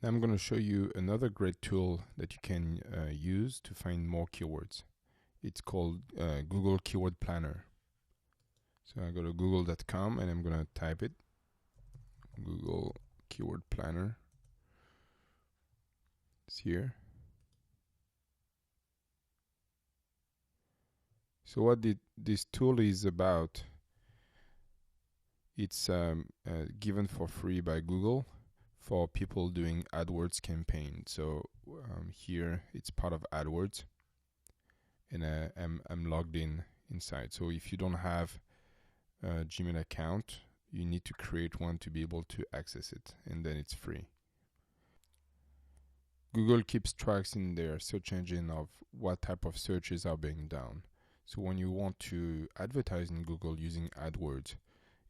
Now I'm going to show you another great tool that you can use to find more keywords. It's called Google Keyword Planner. So I go to google.com and I'm going to type it, Google Keyword Planner. It's here. So what this tool is about, it's given for free by Google for people doing AdWords campaign. So here it's part of AdWords, and I'm logged inside. So if you don't have a Gmail account, you need to create one to be able to access it, and then it's free. Google keeps tracks in their search engine of what type of searches are being done. So when you want to advertise in Google using AdWords,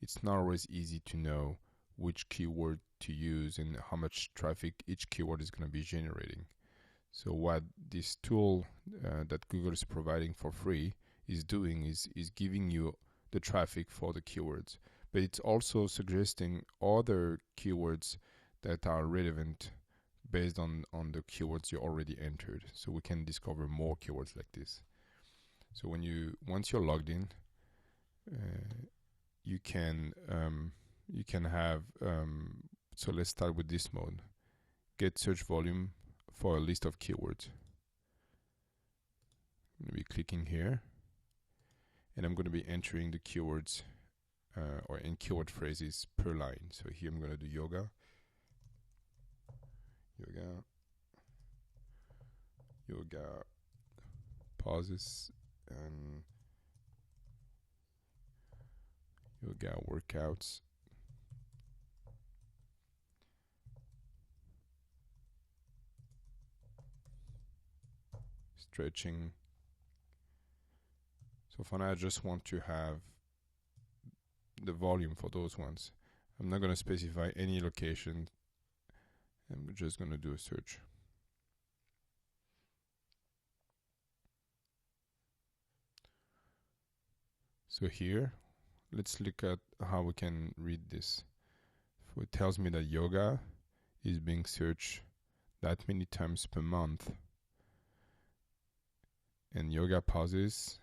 it's not always easy to know which keyword to use and how much traffic each keyword is going to be generating. So what this tool that Google is providing for free is doing is giving you the traffic for the keywords, but it's also suggesting other keywords that are relevant based on the keywords you already entered. So we can discover more keywords like this. So once you're logged in, you can have so let's start with this mode. Get search volume for a list of keywords. I'm going to be clicking here, and I'm going to be entering the keywords or in keyword phrases per line. So here I'm going to do yoga, pauses, and yoga workouts. Stretching. So for now, I just want to have the volume for those ones. I'm not going to specify any location. I'm just going to do a search. So here, let's look at how we can read this. So it tells me that yoga is being searched that many times per month, and yoga pauses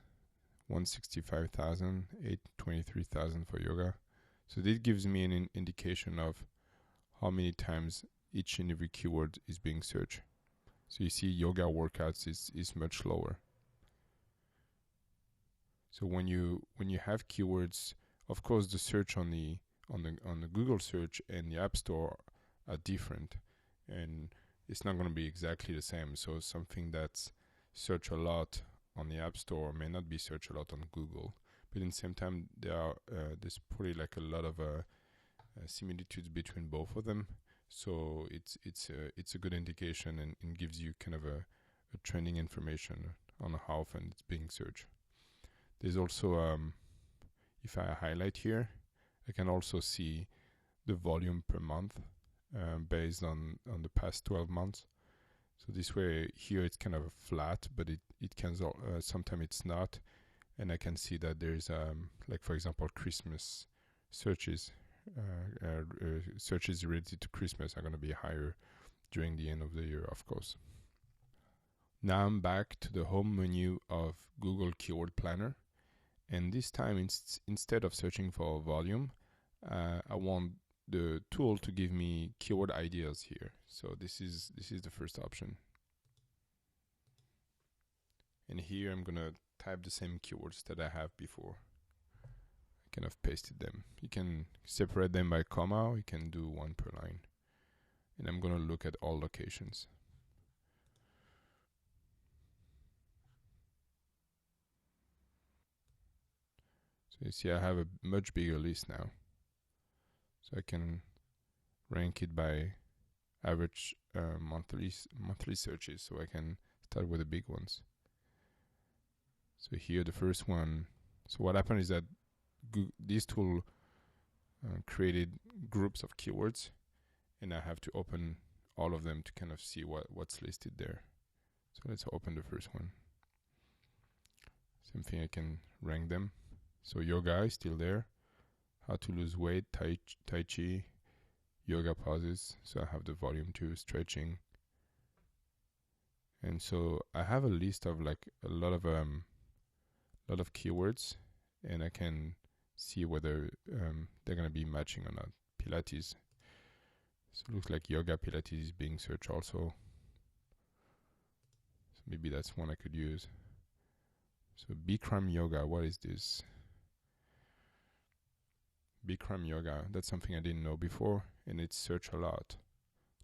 165,000, 823,000 for yoga. So this gives me an indication of how many times each and every keyword is being searched. So you see yoga workouts is much lower. So when you have keywords, of course the search on the Google search and the App Store are different, and it's not going to be exactly the same. So something that's searched a lot on the App Store may not be searched a lot on Google, but in the same time there's probably like a lot of similitudes between both of them. So it's a good indication and gives you kind of a trending information on how often it's being searched. There's also, if I highlight here, I can also see the volume per month based on the past 12 months. So this way, here it's kind of flat, but it can sometimes it's not, and I can see that there's like for example Christmas searches. Searches related to Christmas are going to be higher during the end of the year, of course. Now I'm back to the home menu of Google Keyword Planner. And this time, instead of searching for volume, I want the tool to give me keyword ideas here. So this is the first option. And here I'm gonna type the same keywords that I have before. I kind of pasted them. You can separate them by comma, or you can do one per line. And I'm gonna look at all locations. So you see I have a much bigger list now. So I can rank it by average monthly searches, so I can start with the big ones. So here the first one. So what happened is that this tool created groups of keywords, and I have to open all of them to kind of see what's listed there. So let's open the first one. Same thing, I can rank them. So yoga is still there. How to lose weight, tai chi, yoga poses. So I have the volume 2 stretching. And so I have a list of like a lot of keywords, and I can see whether they're gonna be matching or not. Pilates. So it looks like yoga Pilates is being searched also. So maybe that's one I could use. So Bikram yoga, what is this? Bikram yoga, that's something I didn't know before, and it's searched a lot,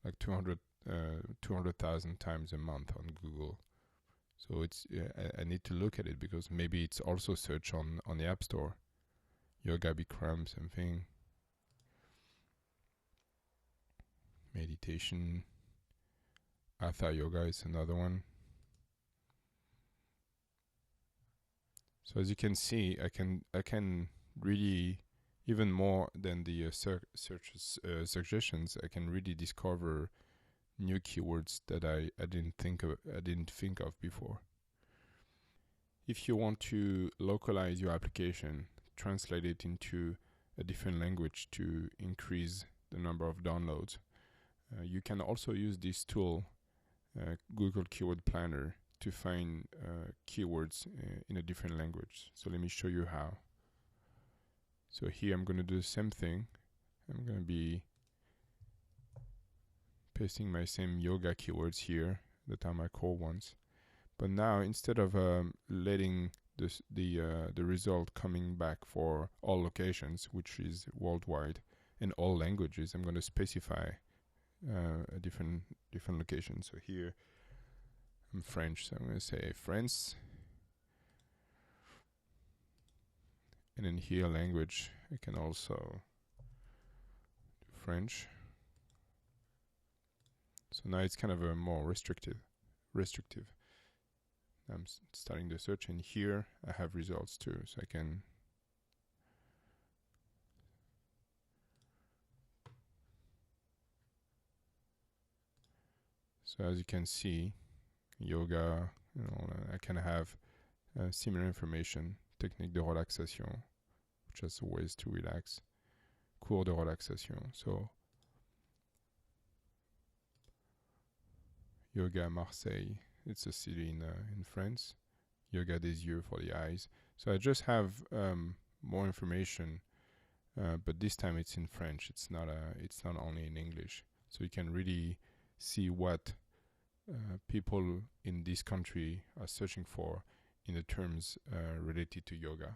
like 200,000 times a month on Google. So it's I need to look at it because maybe it's also searched on the App Store. Yoga Bikram, something. Meditation. Hatha yoga is another one. So as you can see, I can really, even more than the suggestions, I can really discover new keywords that I didn't think of before. If you want to localize your application, translate it into a different language to increase the number of downloads, you can also use this tool, Google Keyword Planner, to find keywords in a different language. So let me show you how. So here I'm going to do the same thing. I'm going to be pasting my same yoga keywords here that are my core ones. But now, instead of letting the result coming back for all locations, which is worldwide, and all languages, I'm going to specify a different location. So here I'm French, so I'm going to say France. And then here language, I can also do French. So now it's kind of a more restrictive. I'm starting the search, and here I have results too, so I can so as you can see, yoga, I can have similar information. Technique de relaxation, which is ways to relax. Cours de relaxation. So Yoga Marseille, it's a city in France. Yoga des yeux for the eyes. So I just have more information, but this time it's in French. It's not only in English. So you can really see what people in this country are searching for in the terms related to yoga.